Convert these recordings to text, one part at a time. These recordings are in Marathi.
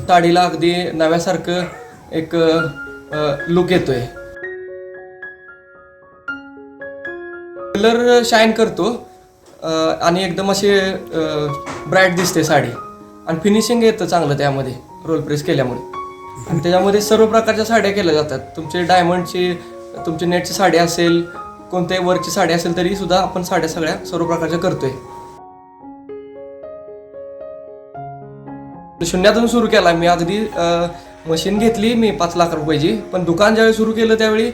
साडीला अगदी नव्यासारखं एक लुक येतोय. कलर शाईन करतो आणि एकदम असे ब्राईट दिसते साडी आणि फिनिशिंग येतं चांगलं त्यामध्ये रोल प्रेस केल्यामुळे. आणि त्याच्यामध्ये सर्व प्रकारच्या साड्या केल्या जातात. तुमचे डायमंडची, तुमची नेटची साडी असेल, कोणत्याही वर्कची साडी असेल तरी सुद्धा आपण साड्या सगळ्या सर्व प्रकारच्या करतोय. शून्यातून सुरू केला मी. अगदी मशीन घेतली मी 5 लाख रुपयाची, पण दुकान ज्यावेळी सुरू केलं त्यावेळी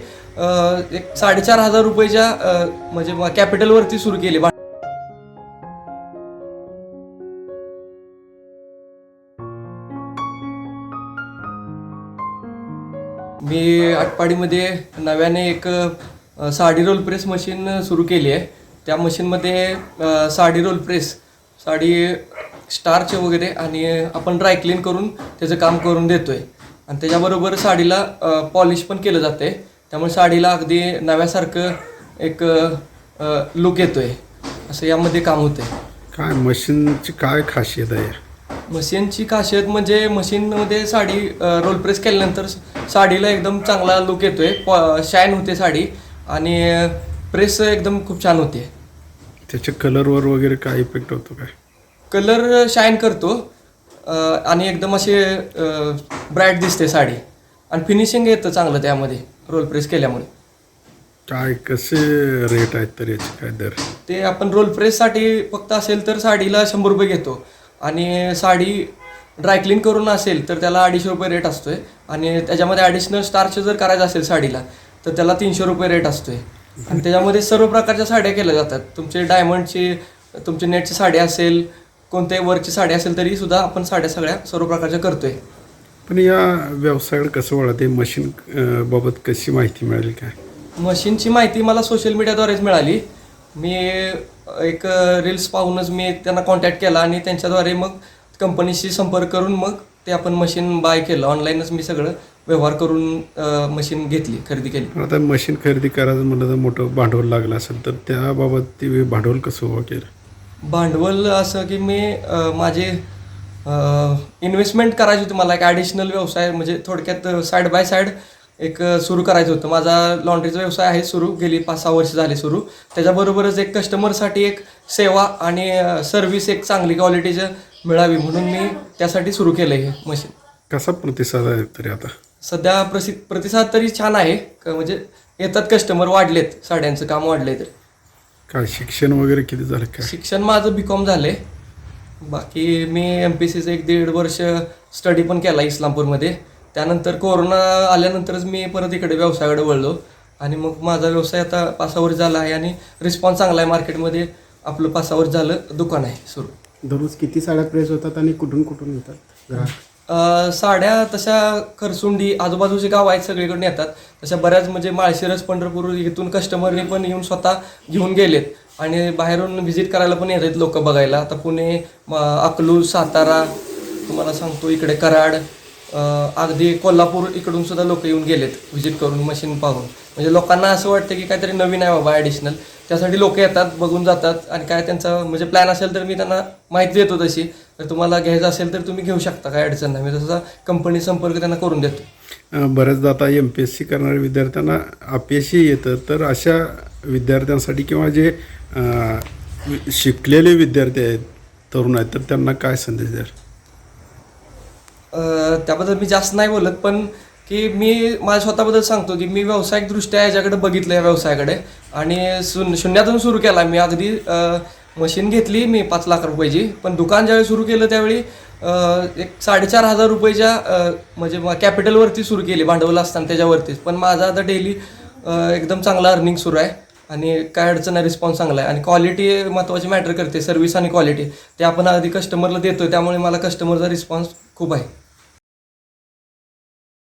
एक 4,500 रुपयाच्या म्हणजे कॅपिटलवरती सुरू केली. मी आटपाडीमध्ये नव्याने एक साडी रोल प्रेस मशीन सुरू केली आहे. त्या मशीनमध्ये sari role press, sari starch वगैरे आणि आपण ड्रायक्लीन करून त्याचं काम करून देतोय. आणि त्याच्याबरोबर साडीला पॉलिश पण केलं जाते, त्यामुळे साडीला अगदी नव्यासारखं एक लुक येतोय. असं यामध्ये काम होतंय. काय मशीनची काय खासियत आहे? मशीनची खासियत म्हणजे मशीनमध्ये साडी रोल प्रेस केल्यानंतर साडीला एकदम चांगला लुक येतोय, शाईन होते साडी आणि प्रेस एकदम खूप छान होते. त्याच्या कलरवर वगैरे काय इफेक्ट होतो काय? कलर शाईन करतो आणि एकदम असे ब्राईट दिसते साडी आणि फिनिशिंग येतं चांगलं त्यामध्ये रोल प्रेस केल्यामुळे. काय कसे रेट आहेत तर याचे काय दर? ते आपण रोल प्रेससाठी फक्त असेल तर साडीला 100 रुपये घेतो आणि साडी ड्रायक्लीन करून असेल तर त्याला 250 रुपये रेट असतोय आणि त्याच्यामध्ये ॲडिशनल स्टार्च जर करायचं असेल साडीला तर त्याला 300 रुपये रेट असतोय. आणि त्याच्यामध्ये सर्व प्रकारच्या साड्या केल्या जातात. तुमचे डायमंडची, तुमची नेटची साडी असेल, कोणत्याही वर्कची साडी असेल तरी सुद्धा आपण साड्या सगळ्या सर्व प्रकारच्या करतोय. पण या व्यवसायाकडे कसं वळते? मशीन बाबत कशी माहिती मिळाली काय? मशीनची माहिती मला सोशल मीडियाद्वारेच मिळाली. मी एक रील्स पाहूनच मी त्यांना कॉन्टॅक्ट केला आणि त्यांच्याद्वारे मग कंपनीशी संपर्क करून मग ते आपण मशीन बाय केलं. ऑनलाईनच मी सगळं व्यवहार करून मशीन घेतली, खरेदी केली. आता मशीन खरेदी करायचं म्हणलं तर मोठं भांडवल लागलं असेल, तर त्याबाबत ते भांडवल कसं उभं केलं? भांडवल असं की मी माझे इन्व्हेस्टमेंट करायची होती. मला एक ॲडिशनल व्यवसाय म्हणजे थोडक्यात साईड बाय साईड एक सुरू करायचं होतं. माझा लॉन्ड्रीचा व्यवसाय आहे सुरू, गेली 5-6 वर्ष झाली सुरू. त्याच्याबरोबरच एक कस्टमरसाठी एक सेवा आणि सर्व्हिस एक चांगली क्वालिटीचं मिळावी म्हणून मी त्यासाठी सुरू केलं हे मशीन. कसा प्रतिसाद आहे तरी आता? सध्या प्रतिसाद तरी छान आहे. म्हणजे येतात कस्टमर, वाढलेत, साड्यांचं काम वाढलंय. तर काय शिक्षण वगैरे किती झालं काय? शिक्षण माझं BCom झालंय. बाकी मी MPSCचं 1-1.5 वर्ष स्टडी पण केला इस्लामपूरमध्ये. त्यानंतर कोरोना आल्यानंतरच मी परत इकडे व्यवसायाकडे वळलो आणि मग माझा व्यवसाय आता 5-6 वर्ष झाला आहे आणि रिस्पॉन्स चांगला आहे मार्केटमध्ये. आपलं 5-6 वर्ष झालं दुकान आहे सुरू. दररोज किती साड्या प्रेस होतात आणि कुठून कुठून येतात ग्राहक? साड्या तशा खरसुंडी आजूबाजूचे गाव आहेत सगळीकडून येतात. तशा बऱ्याच म्हणजे माळशिरस, पंढरपूर इथून कस्टमरने पण येऊन स्वतः घेऊन गेलेत आणि बाहेरून व्हिजिट करायला पण येतात लोक बघायला. आता पुणे, अकलूज, सातारा, तुम्हाला सांगतो इकडे कराड, अगदी कोल्हापूर इकडून सुद्धा लोक येऊन गेलेत व्हिजिट करून मशीन पाहून. म्हणजे लोकांना असं वाटतं की काहीतरी नवीन आहे बाबा ॲडिशनल, त्यासाठी लोक येतात, बघून जातात. आणि काय त्यांचा म्हणजे प्लॅन असेल तर मी त्यांना माहिती देतो तशी, तर तुम्हाला घ्यायचं असेल तर तुम्ही घेऊ शकता, काय अडचण नाही. मी तसा कंपनी संपर्क त्यांना करून देतो. बऱ्याचदा आता MPSC करणाऱ्या विद्यार्थ्यांना अपयशी येतं, तर अशा विद्यार्थ्यांसाठी किंवा जे शिकलेले विद्यार्थी आहेत, तरुण आहेत, तर त्यांना काय संदेश द्याल? त्याबद्दल मी जास्त नाही बोलत, पण की मी माझ्या स्वतःबद्दल सांगतो की मी व्यावसायिकदृष्ट्या याच्याकडे बघितलं, या व्यवसायाकडे, आणि शून्यातून सुरू केला मी. अगदी मशीन घेतली मी 5 लाख रुपयाची, पण दुकान ज्यावेळी सुरू केलं त्यावेळी एक 4,500 रुपयाच्या म्हणजे कॅपिटलवरती सुरू केली, भांडवल असताना त्याच्यावरतीच. पण माझा आता डेली एकदम चांगला अर्निंग सुरू आहे आणि काय अडचण आहे, रिस्पॉन्स चांगला आहे. आणि क्वालिटी महत्त्वाची मॅटर करते, सर्व्हिस आणि क्वालिटी ते आपण अगदी कस्टमरला देतोय, त्यामुळे मला कस्टमरचा रिस्पॉन्स खूप आहे.